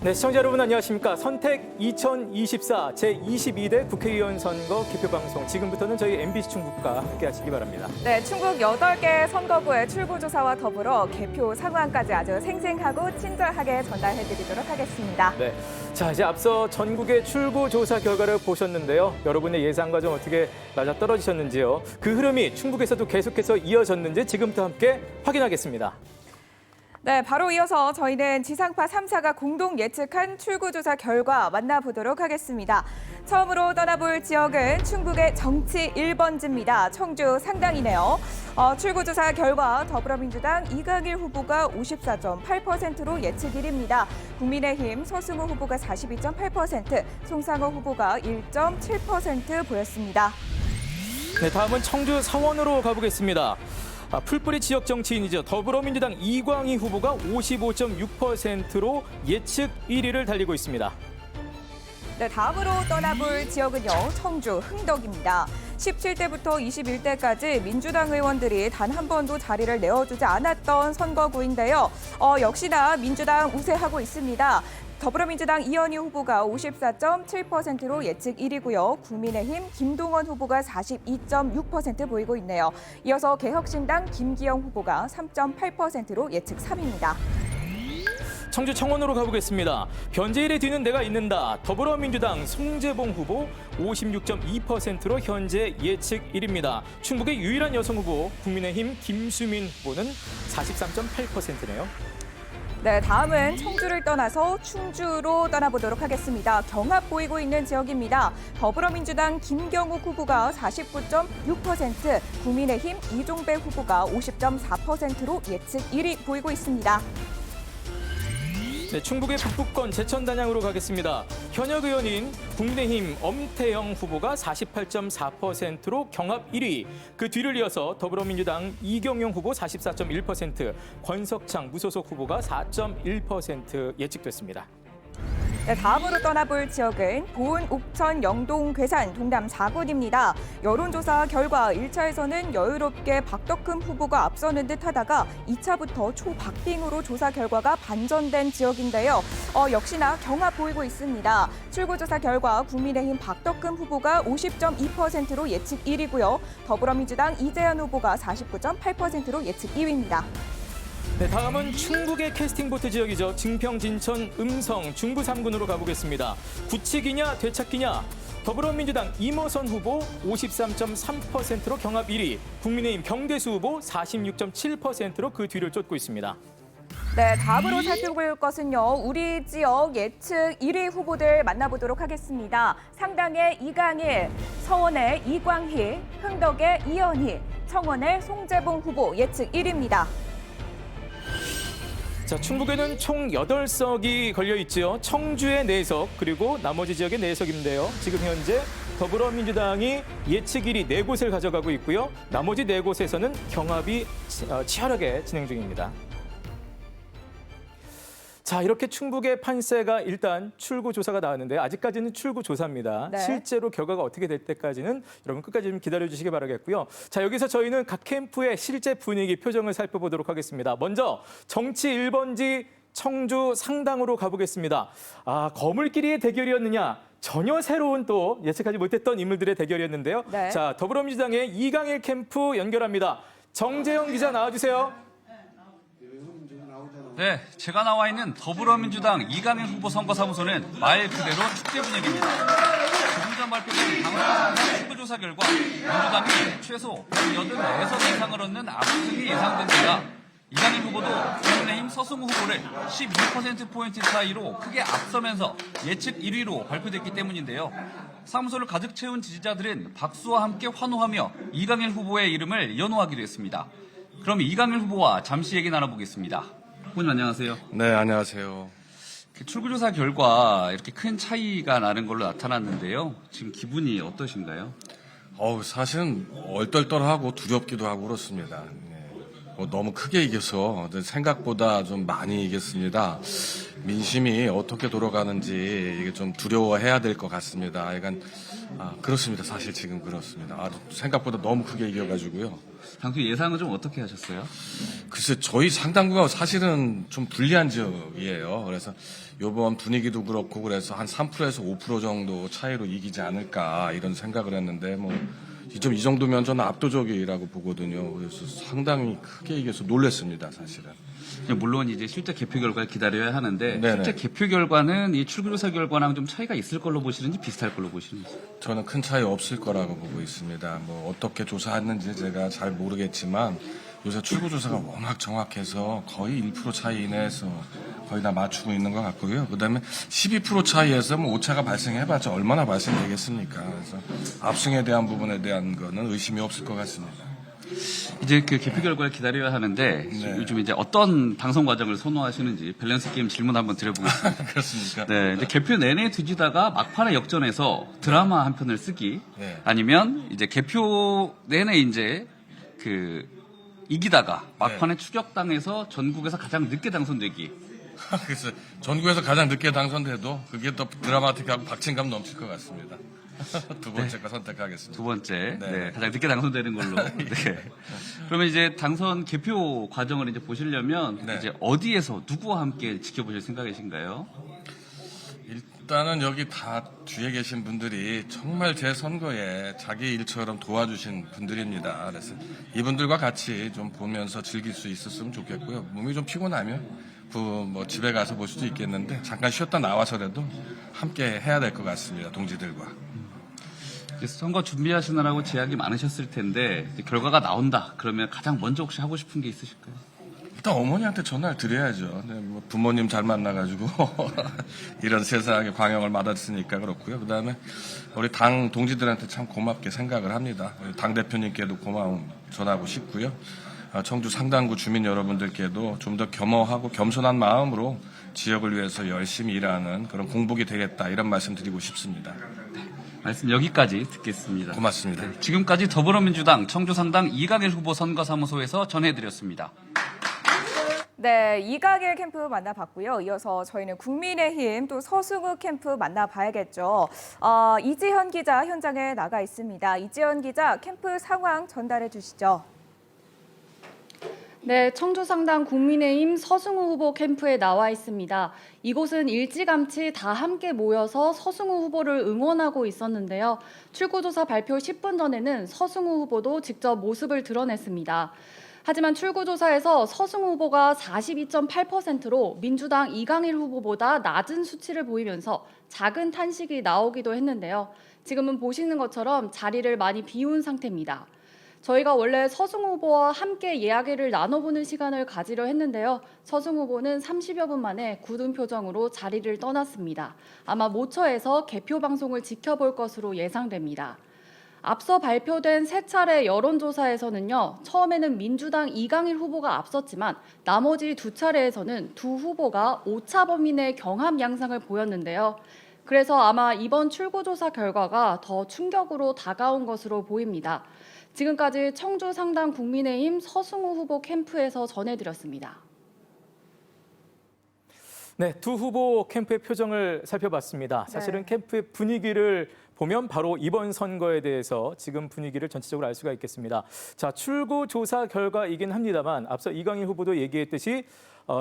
네, 시청자 여러분 안녕하십니까. 선택 2024 제22대 국회의원 선거 개표방송 지금부터는 저희 MBC 충북과 함께 하시기 바랍니다. 네, 충북 8개 선거구의 출구조사와 더불어 개표 상황까지 아주 생생하고 친절하게 전달해드리도록 하겠습니다. 네, 자 이제 앞서 전국의 출구조사 결과를 보셨는데요. 여러분의 예상과 좀 어떻게 맞아떨어지셨는지요. 그 흐름이 충북에서도 계속해서 이어졌는지 지금부터 함께 확인하겠습니다. 네, 바로 이어서 저희는 지상파 3사가 공동 예측한 출구조사 결과 만나보도록 하겠습니다. 처음으로 떠나볼 지역은 충북의 정치 1번지입니다. 청주 상당이네요. 출구조사 결과 더불어민주당 이강일 후보가 54.8%로 예측 1위입니다. 국민의힘 서승우 후보가 42.8%, 송상호 후보가 1.7% 보였습니다. 네, 다음은 청주 서원으로 가보겠습니다. 풀뿌리 지역 정치인이죠. 더불어민주당 이광희 후보가 55.6%로 예측 1위를 달리고 있습니다. 네, 다음으로 떠나볼 지역은요, 청주 흥덕입니다. 17대부터 21대까지 민주당 의원들이 단 한 번도 자리를 내어주지 않았던 선거구인데요. 역시나 민주당 우세하고 있습니다. 더불어민주당 이현희 후보가 54.7%로 예측 1위고요. 국민의힘 김동원 후보가 42.6% 보이고 있네요. 이어서 개혁신당 김기영 후보가 3.8%로 예측 3위입니다. 청주 청원으로 가보겠습니다. 변재일의 뒤는 내가 잇는다. 더불어민주당 송재봉 후보 56.2%로 현재 예측 1위입니다. 충북의 유일한 여성 후보 국민의힘 김수민 후보는 43.8%네요. 네, 다음은 청주를 떠나서 충주로 떠나보도록 하겠습니다. 경합 보이고 있는 지역입니다. 더불어민주당 김경욱 후보가 49.6%, 국민의힘 이종배 후보가 50.4%로 예측 1위 보이고 있습니다. 네, 충북의 북부권 제천단양으로 가겠습니다. 현역 의원인 국민의힘 엄태영 후보가 48.4%로 경합 1위. 그 뒤를 이어서 더불어민주당 이경용 후보 44.1%, 권석창 무소속 후보가 4.1% 예측됐습니다. 네, 다음으로 떠나볼 지역은 보은, 옥천, 영동, 괴산, 동남 4군입니다. 여론조사 결과 1차에서는 여유롭게 박덕흠 후보가 앞서는 듯하다가 2차부터 초박빙으로 조사 결과가 반전된 지역인데요. 역시나 경합 보이고 있습니다. 출구조사 결과 국민의힘 박덕흠 후보가 50.2%로 예측 1위고요. 더불어민주당 이재현 후보가 49.8%로 예측 2위입니다. 네, 다음은 충북의 캐스팅보트 지역이죠. 증평, 진천, 음성, 중부 3군으로 가보겠습니다. 굳히기냐 되찾기냐. 더불어민주당 이모선 후보 53.3%로 경합 1위, 국민의힘 경대수 후보 46.7%로 그 뒤를 쫓고 있습니다. 네, 다음으로 살펴볼 것은요, 우리 지역 예측 1위 후보들 만나보도록 하겠습니다. 상당의 이강일, 서원의 이광희, 흥덕의 이현희, 청원의 송재봉 후보 예측 1위입니다. 자, 충북에는 총 8석이 걸려 있죠. 청주의 4석, 그리고 나머지 지역의 4석인데요. 지금 현재 더불어민주당이 예측 1위 4곳을 가져가고 있고요. 나머지 4곳에서는 경합이 치열하게 진행 중입니다. 자, 이렇게 충북의 판세가 일단 출구조사가 나왔는데 아직까지는 출구조사입니다. 네. 실제로 결과가 어떻게 될 때까지는 여러분 끝까지 좀 기다려주시기 바라겠고요. 자, 여기서 저희는 각 캠프의 실제 분위기, 표정을 살펴보도록 하겠습니다. 먼저 정치 1번지 청주 상당으로 가보겠습니다. 거물끼리의 대결이었느냐? 전혀 새로운 또 예측하지 못했던 인물들의 대결이었는데요. 네. 자, 더불어민주당의 이강일 캠프 연결합니다. 정재영 기자 나와주세요. 네, 제가 나와 있는 더불어민주당 이강일 후보 선거사무소는 말 그대로 축제 분위기입니다. 조금 전 발표된 당원 출구조사 결과 민주당이 최소 84석 이상을 얻는 압승이 예상됩니다. 이강일 후보도 국민의힘 서승우 후보를 12%포인트 차이로 크게 앞서면서 예측 1위로 발표됐기 때문인데요. 사무소를 가득 채운 지지자들은 박수와 함께 환호하며 이강일 후보의 이름을 연호하기도 했습니다. 그럼 이강일 후보와 잠시 얘기 나눠보겠습니다. 후보님 안녕하세요. 네, 안녕하세요. 출구조사 결과 이렇게 큰 차이가 나는 걸로 나타났는데요. 지금 기분이 어떠신가요? 사실은 얼떨떨하고 두렵기도 하고 그렇습니다. 네. 너무 크게 이겨서 생각보다 좀 많이 이겼습니다. 민심이 어떻게 돌아가는지 이게 좀 두려워해야 될 것 같습니다. 약간 그렇습니다. 사실 지금 그렇습니다. 생각보다 너무 크게 이겨가지고요. 당초 예상은 좀 어떻게 하셨어요? 글쎄 저희 상당구가 사실은 좀 불리한 지역이에요. 그래서 이번 분위기도 그렇고 그래서 한 3%에서 5% 정도 차이로 이기지 않을까 이런 생각을 했는데 이 정도면 저는 압도적이라고 보거든요. 그래서 상당히 크게 이겨서 놀랐습니다, 사실은. 물론 이제 실제 개표 결과를 기다려야 하는데 네네. 실제 개표 결과는 이 출구조사 결과랑 좀 차이가 있을 걸로 보시는지 비슷할 걸로 보시는지? 저는 큰 차이 없을 거라고 보고 있습니다. 어떻게 조사했는지 제가 잘 모르겠지만 요새 출구조사가 워낙 정확해서 거의 1% 차이 이내에서 거의 다 맞추고 있는 것 같고요. 그다음에 12% 차이에서 오차가 발생해봤자 얼마나 발생되겠습니까? 그래서 압승에 대한 부분에 대한 거는 의심이 없을 것 같습니다. 이제 그 개표 결과를 기다려야 하는데 네. 요즘 이제 어떤 방송 과정을 선호하시는지 밸런스 게임 질문 한번 드려보겠습니다. 그렇습니까? 네, 이제 개표 내내 뒤지다가 막판에 역전해서 드라마 한 편을 쓰기, 네. 아니면 이제 개표 내내 이제 이기다가 막판에 네. 추격당해서 전국에서 가장 늦게 당선되기. 그래서 전국에서 가장 늦게 당선돼도 그게 더 드라마틱하고 박진감 넘칠 것 같습니다. 두 번째 거 선택하겠습니다. 두 번째, 네. 네, 가장 늦게 당선되는 걸로. 네. 그러면 이제 당선 개표 과정을 이제 보시려면 네. 이제 어디에서 누구와 함께 지켜보실 생각이신가요? 일단은 여기 다 뒤에 계신 분들이 정말 제 선거에 자기 일처럼 도와주신 분들입니다. 그래서 이분들과 같이 좀 보면서 즐길 수 있었으면 좋겠고요. 몸이 좀 피곤하면 집에 가서 볼 수도 있겠는데 잠깐 쉬었다 나와서라도 함께 해야 될 것 같습니다. 동지들과. 선거 준비하시느라고 제약이 많으셨을 텐데 이제 결과가 나온다. 그러면 가장 먼저 혹시 하고 싶은 게 있으실까요? 일단 어머니한테 전화를 드려야죠. 네, 부모님 잘 만나가지고 이런 세상에 광영을 맞았으니까 그렇고요. 그다음에 우리 당 동지들한테 참 고맙게 생각을 합니다. 당 대표님께도 고마움 전하고 싶고요. 청주 상당구 주민 여러분들께도 좀 더 겸허하고 겸손한 마음으로 지역을 위해서 열심히 일하는 그런 공복이 되겠다 이런 말씀 드리고 싶습니다. 말씀 여기까지 듣겠습니다. 고맙습니다. 지금까지 더불어민주당 청주상당 이강일 후보 선거사무소에서 전해드렸습니다. 네, 이강일 캠프 만나봤고요. 이어서 저희는 국민의힘 또 서승우 캠프 만나봐야겠죠. 이지현 기자 현장에 나가 있습니다. 이지현 기자 캠프 상황 전달해 주시죠. 네, 청주상당 국민의힘 서승우 후보 캠프에 나와 있습니다. 이곳은 일찌감치 다 함께 모여서 서승우 후보를 응원하고 있었는데요. 출구조사 발표 10분 전에는 서승우 후보도 직접 모습을 드러냈습니다. 하지만 출구조사에서 서승우 후보가 42.8%로 민주당 이강일 후보보다 낮은 수치를 보이면서 작은 탄식이 나오기도 했는데요. 지금은 보시는 것처럼 자리를 많이 비운 상태입니다. 저희가 원래 서승우 후보와 함께 이야기를 나눠보는 시간을 가지려 했는데요. 서승우 후보는 30여 분 만에 굳은 표정으로 자리를 떠났습니다. 아마 모처에서 개표 방송을 지켜볼 것으로 예상됩니다. 앞서 발표된 세 차례 여론조사에서는요. 처음에는 민주당 이강일 후보가 앞섰지만 나머지 두 차례에서는 두 후보가 오차 범위 내 경합 양상을 보였는데요. 그래서 아마 이번 출구조사 결과가 더 충격으로 다가온 것으로 보입니다. 지금까지 청주 상당 국민의힘 서승우 후보 캠프에서 전해드렸습니다. 네, 두 후보 캠프의 표정을 살펴봤습니다. 사실은 캠프의 분위기를 보면 바로 이번 선거에 대해서 지금 분위기를 전체적으로 알 수가 있겠습니다. 자, 출구 조사 결과이긴 합니다만 앞서 이강일 후보도 얘기했듯이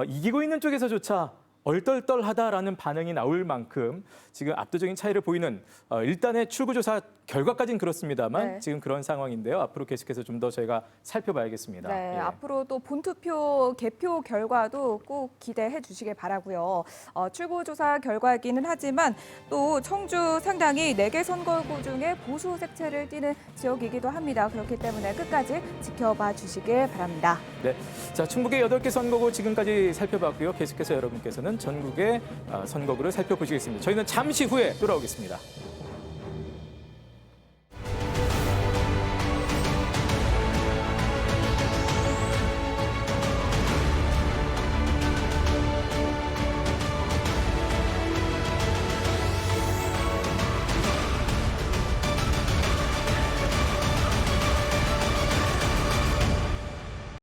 이기고 있는 쪽에서조차 얼떨떨하다라는 반응이 나올 만큼 지금 압도적인 차이를 보이는 일단의 출구조사 결과까지는 그렇습니다만 네. 지금 그런 상황인데요. 앞으로 계속해서 좀 더 저희가 살펴봐야겠습니다. 네, 예. 앞으로 또 본투표 개표 결과도 꼭 기대해 주시길 바라고요. 출구조사 결과이기는 하지만 또 청주 상당히 4개 선거구 중에 보수 색채를 띠는 지역이기도 합니다. 그렇기 때문에 끝까지 지켜봐 주시길 바랍니다. 네, 자 충북의 8개 선거구 지금까지 살펴봤고요. 계속해서 여러분께서는 전국의 선거구를 살펴보시겠습니다. 저희는 잠시 후에 돌아오겠습니다.